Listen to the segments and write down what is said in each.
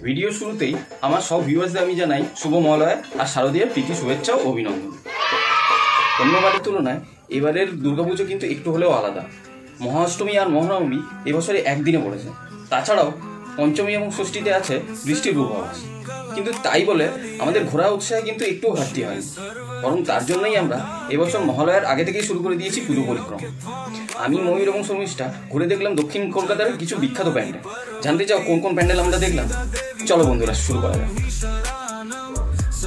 Video শুরুতেই আমার সব ভিউয়ার্সদের আমি জানাই শুভ মহালয়া আর শারদীয়ার প্রীতি শুভেচ্ছা ও অভিনন্দন। অন্যবারের তুলনায় এবারের দুর্গাপুজো কিন্তু একটু হলেও আলাদা। মহাষ্টমী আর মহানবমী এবছরে একদিনে পড়েছে। তাছাড়াও পঞ্চমী এবং ষষ্ঠীতে আছে বৃষ্টির পূর্বাভাস। কিন্তু তাই বলে আমাদের ঘোরা উৎসাহে কিন্তু একটুও ঘাটতি হয়নি, বরং তার জন্যই আমরা এবছর মহালয়ার আগে থেকেই শুরু করে দিয়েছি পুজো পরিক্রমা। আমি ময়ূর এবং শর্মিষ্ঠা ঘুরে দেখলাম দক্ষিণ কলকাতার কিছু বিখ্যাত প্যান্ডেল। জানতে চাও কোন কোন প্যান্ডেল আমরা দেখলাম? চলো বন্ধুরা শুরু করা যাক।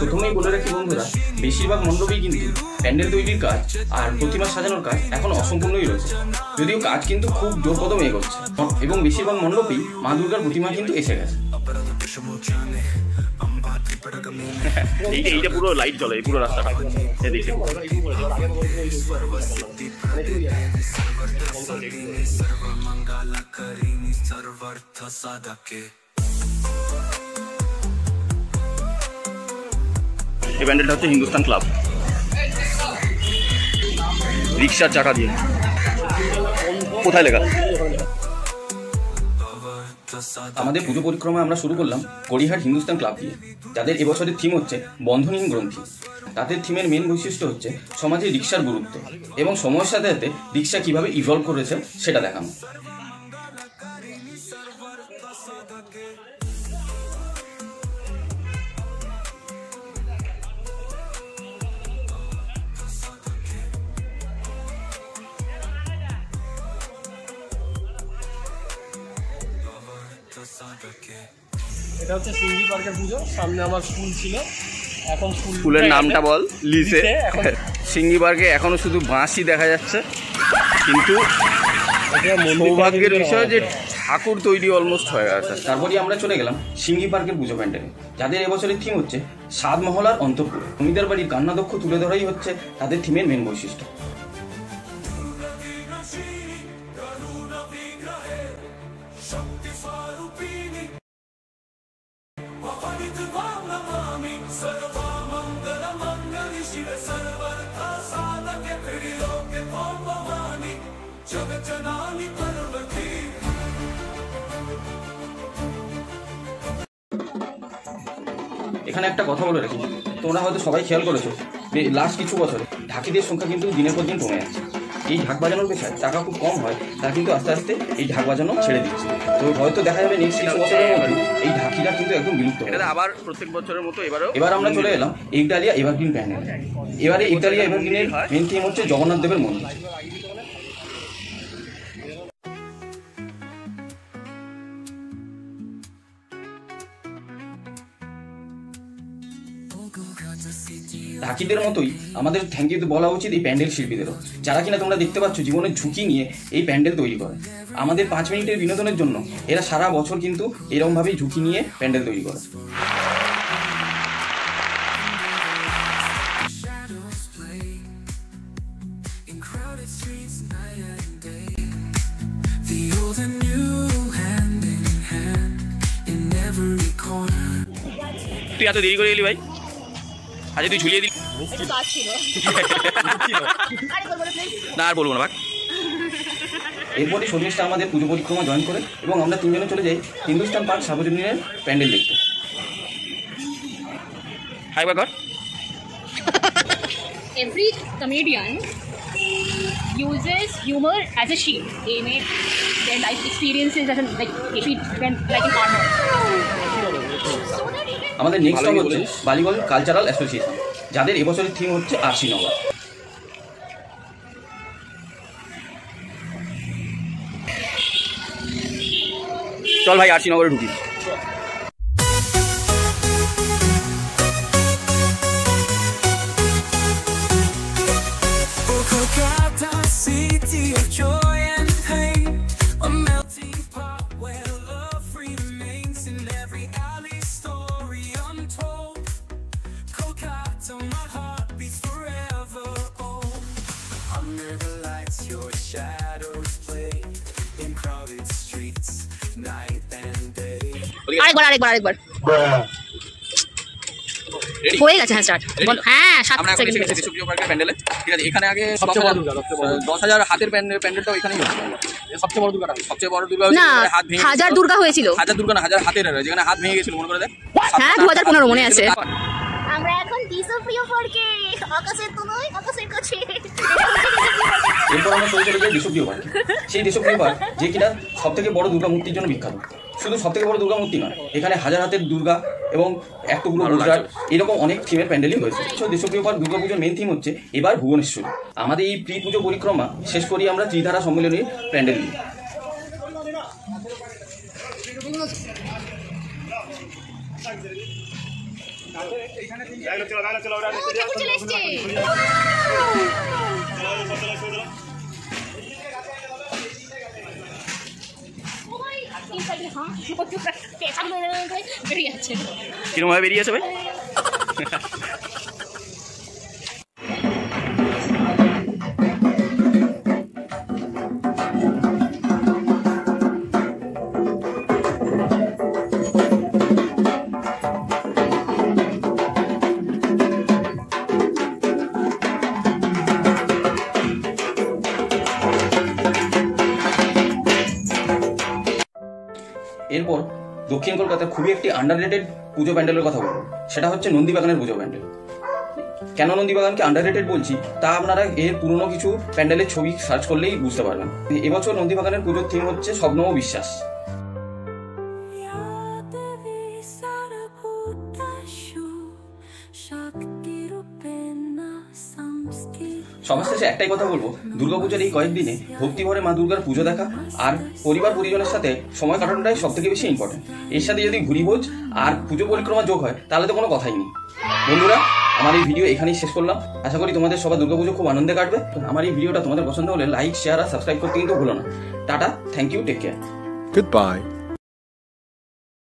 প্রথমেই বলে রাখি বন্ধুরা, বেশিরভাগ মণ্ডপেই কিন্তু প্যান্ডেল তৈরির কাজ আর প্রতিমা সাজানোর কাজ এখন অসম্পূর্ণই রয়েছে, যদিও কাজ কিন্তু খুব জোর কদমে এগোচ্ছে এবং বেশিরভাগ মণ্ডপেই মা দুর্গার প্রতিমা কিন্তু এসে গেছে। এইটা পুরো লাইট জ্বলে এই পুরো রাস্তাটা এদিকে। এই প্যান্ডেলটা হচ্ছে হিন্দুস্তান ক্লাব, রিক্সার চাকা দিয়ে। কোথায় লেখা? আমাদের পুজো পরিক্রমা আমরা শুরু করলাম গড়িয়াহাট হিন্দুস্তান ক্লাব দিয়ে, যাদের এবছরের থিম হচ্ছে বন্ধনহীন গ্রন্থি। তাদের থিমের মেন বৈশিষ্ট্য হচ্ছে সমাজে রিক্সার গুরুত্ব এবং সময়ের সাথে সাথে রিক্সা কিভাবে ইভলভ করেছে সেটা দেখানো। এটা হচ্ছে সিঙ্গি পার্কের পুজো। সামনে আমার স্কুল ছিল, এখন স্কুলের নামটা বল। লিসে। সিঙ্গি পার্কে এখনো শুধু বাঁশই দেখা যাচ্ছে, কিন্তু সৌভাগ্যের বিষয় যে ঠাকুর তৈরি অলমোস্ট হয়ে গেছে। তারপরে আমরা চলে গেলাম সিঙ্গি পার্কের পুজো প্যান্ডেলে, যাদের এবছরের থিম হচ্ছে সাত মহলার অন্তঃপুর। জমিদার বাড়ির কান্নাদক্ষ তুলে ধরাই হচ্ছে তাদের থিমের মেন বৈশিষ্ট্য। এখানে একটা কথা বলে রাখি, তোমরা হয়তো সবাই খেয়াল করেছো যে লাস্ট কিছু বছরে ঢাকিদের সংখ্যা কিন্তু দিনের পর দিন কমে যাচ্ছে। এই ঢাক বাজানোর পেশায় টাকা খুব কম হয়, তারা কিন্তু আস্তে আস্তে এই ঢাক বাজানো ছেড়ে দিচ্ছে। তো হয়তো দেখা যাবে নেক্সট কিছু বছরের মধ্যে এই ঢাকিরা কিন্তু একদম বিলুপ্ত হবে। আবার প্রত্যেক বছরের মতো এবার আমরা চলে এলাম একডালিয়া এভারগ্রিন প্যান্ডেল। এবারে একডালিয়া এভারগ্রিনের মেন থিম হচ্ছে জগন্নাথ দেবের মন্দির। ঢাকিদের মতোই আমাদের থ্যাংক ইউ বলা উচিত এই প্যান্ডেল শিল্পীদেরও, যারা কিনা তোমরা দেখতে পাচ্ছ জীবনের ঝুঁকি নিয়ে এই প্যান্ডেল তৈরি করে। আমাদের 5 মিনিটের বিনোদনের জন্য এরা সারা বছর কিন্তু এরকমভাবেই ঝুঁকি নিয়ে প্যান্ডেল তৈরি করে। তুই এত দেরি করে এলি ভাই? আচ্ছা তুই ঝুলিয়ে দিলি না, আর বলবো না ভাগ। এরপরে শর্মিষ্ঠা আমাদের পুজো পরিক্রমা জয়েন করে এবং আমরা তিনজনে চলে যাই হিন্দুস্তান পার্ক সার্বজনীনের প্যান্ডেল দেখতে। High বাগর। Every comedian uses humor as a shield. They make their life experiences as like an armor. আমাদের নেক্সট স্টপ হচ্ছে বালিগঞ্জ কালচারাল অ্যাসোসিয়েশন, যাদের এবছরের থিম হচ্ছে আরসি নগর। চল ভাই আরসি নগরে ঢুকি। আরেকবার হয়ে গেছে। হ্যাঁ স্টার্ট। হ্যাঁ 7 সেকেন্ড। পুজো পার্কের প্যান্ডেলে, ঠিক আছে। এখানে আগে সবচেয়ে বড় দুর্গা, সবচেয়ে বড়। 10,000 হাতের প্যান্ডেলটাও এখানেই হচ্ছে। সবচেয়ে বড় দুর্গাটা সবচেয়ে বড় দুর্গা হচ্ছে না, যেখানে হাত ভেঙে হাজার দুর্গা হয়েছিল। হাজার দুর্গা না, হাজার হাতের, যেখানে হাত ভেঙে গেছিল মনে করে দেখ। হ্যাঁ, 2015 মনে আছে। আমরা এখন দেশপ্রিয় পার্কে, আকাশের তলায়, আকাশের কাছে। এরপর আমরা চলে চলে যাই দেশপ্রিয় পার্ক। সেই দেশপ্রিয় পার্ক যে কিনা সব থেকে বড় দুর্গা মূর্তির জন্য বিখ্যাত। শুধু সব থেকে বড় দুর্গা মূর্তি নয়, এখানে হাজার হাতের দুর্গা এবং এক টুকরো গুজরাট এরকম অনেক থিমের প্যান্ডেলই হয়েছে। দেশপ্রিয় পার্ক দুর্গা পুজোর মেন থিম হচ্ছে এবার ভুবনেশ্বর। আমাদের এই প্রি পুজো পরিক্রমা শেষ করি আমরা ত্রিধারা সম্মেলনীর প্যান্ডেল নিয়ে। চলে এসছে। বেরিয়ে যাচ্ছে। কিরকম ভাবে বেরিয়েছে ভাই? এরপর দক্ষিণ কলকাতায় খুবই একটি আন্ডাররেটেড পুজো প্যান্ডেলের কথা বলবো, সেটা হচ্ছে নন্দীবাগানের পুজো প্যান্ডেল। কেন নন্দীবাগানকে আন্ডাররেটেড বলছি তা আপনারা এর পুরনো কিছু প্যান্ডেলের ছবি সার্চ করলেই বুঝতে পারবেন। এবছর নন্দীবাগানের পুজোর থিম হচ্ছে স্বপ্ন ও বিশ্বাস। সবার শেষে একটাই কথা বলবো, দুর্গাপূজার এই কয়েকদিনে ভক্তিভরে মা দুর্গার পুজো দেখা আর পরিবার পরিজনের সাথে সময় কাটানোটাই সব থেকে বেশি ইম্পর্টেন্ট। এর সাথে যদি ভুরিভোজ আর পুজো পরিক্রমা যোগ হয় তাহলে তো কোনো কথাই নেই। বন্ধুরা, আমার এই ভিডিও এখানেই শেষ করলাম। আশা করি তোমাদের সবার দুর্গাপুজো খুব আনন্দে কাটবে। আমার এই ভিডিওটা তোমাদের পছন্দ হলে লাইক, শেয়ার আর সাবস্ক্রাইব করতে কিন্তু ভুলো না। Tata, thank you, take care. Goodbye.